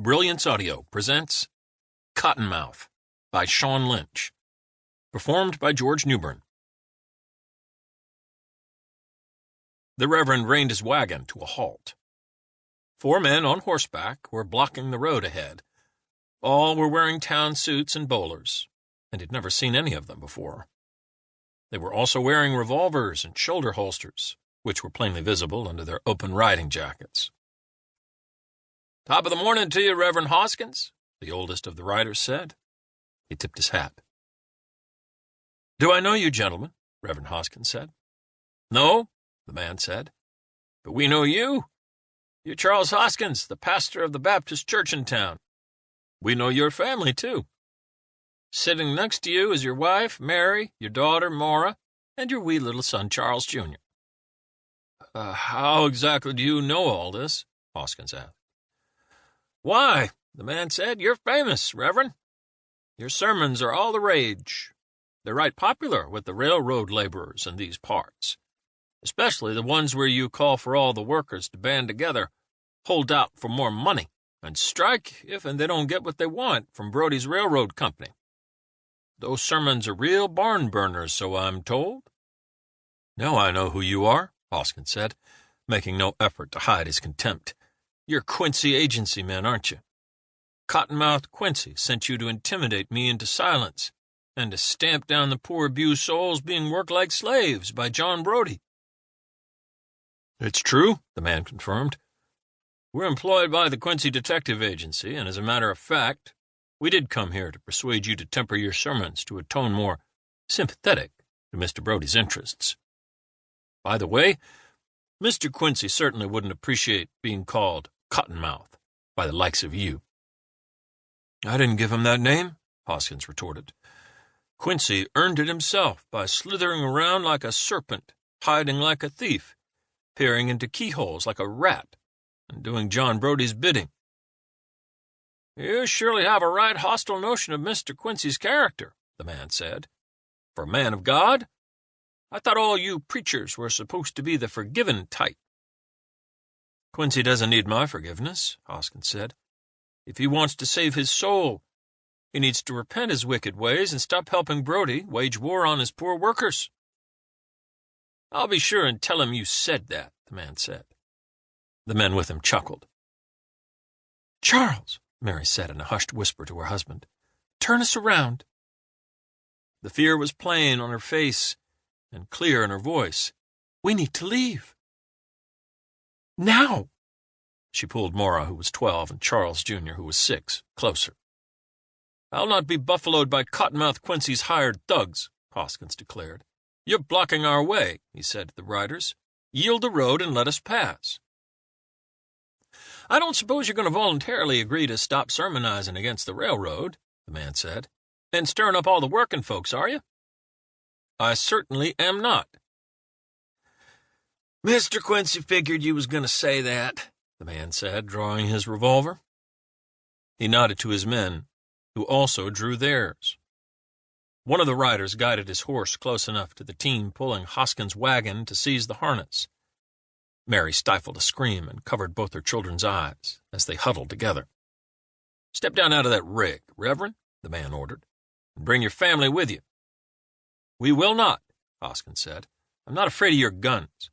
Brilliance Audio presents Cottonmouth by Sean Lynch, performed by George Newbern. The Reverend reined his wagon to a halt. 4 men on horseback were blocking the road ahead. All were wearing town suits and bowlers, and he'd never seen any of them before. They were also wearing revolvers and shoulder holsters, which were plainly visible under their open riding jackets. "Top of the morning to you, Reverend Hoskins," the oldest of the riders said. He tipped his hat. "Do I know you, gentlemen?" Reverend Hoskins said. "No," the man said, "but we know you. You're Charles Hoskins, the pastor of the Baptist church in town. We know your family, too. Sitting next to you is your wife, Mary, your daughter, Maura, and your wee little son, Charles, Jr. How exactly do you know all this?" Hoskins asked. "Why," the man said, "you're famous, Reverend. Your sermons are all the rage. They're right popular with the railroad laborers in these parts, especially the ones where you call for all the workers to band together, hold out for more money, and strike if and they don't get what they want from Brody's Railroad Company. Those sermons are real barn burners, so I'm told." "Now I know who you are," Hoskins said, making no effort to hide his contempt. "You're Quincy agency men, aren't you? Cottonmouth Quincy sent you to intimidate me into silence and to stamp down the poor abused souls being worked like slaves by John Brody." "It's true," the man confirmed. "We're employed by the Quincy Detective Agency, and as a matter of fact, we did come here to persuade you to temper your sermons to a tone more sympathetic to Mr. Brody's interests. By the way, Mr. Quincy certainly wouldn't appreciate being called Cottonmouth by the likes of you." "I didn't give him that name," Hoskins retorted. "Quincy earned it himself by slithering around like a serpent, hiding like a thief, peering into keyholes like a rat, and doing John Brody's bidding." "You surely have a right hostile notion of Mr. Quincy's character," the man said. "For a man of God, I thought all you preachers were supposed to be the forgiven type." "Quincy doesn't need my forgiveness," Hoskins said. "If he wants to save his soul, he needs to repent his wicked ways and stop helping Brody wage war on his poor workers." "I'll be sure and tell him you said that," the man said. The men with him chuckled. "Charles," Mary said in a hushed whisper to her husband, "turn us around." The fear was plain on her face and clear in her voice. "We need to leave. Now." She pulled Maura, who was 12, and Charles, Jr., who was 6, closer. "I'll not be buffaloed by Cottonmouth Quincy's hired thugs," Hoskins declared. "You're blocking our way," he said to the riders. "Yield the road and let us pass." "I don't suppose you're going to voluntarily agree to stop sermonizing against the railroad," the man said, "and stirring up all the working folks, are you?" "I certainly am not." "Mr. Quincy figured you was going to say that," the man said, drawing his revolver. He nodded to his men, who also drew theirs. One of the riders guided his horse close enough to the team pulling Hoskins' wagon to seize the harness. Mary stifled a scream and covered both her children's eyes as they huddled together. "Step down out of that rig, Reverend," the man ordered, "and bring your family with you." "We will not," Hoskins said. "I'm not afraid of your guns.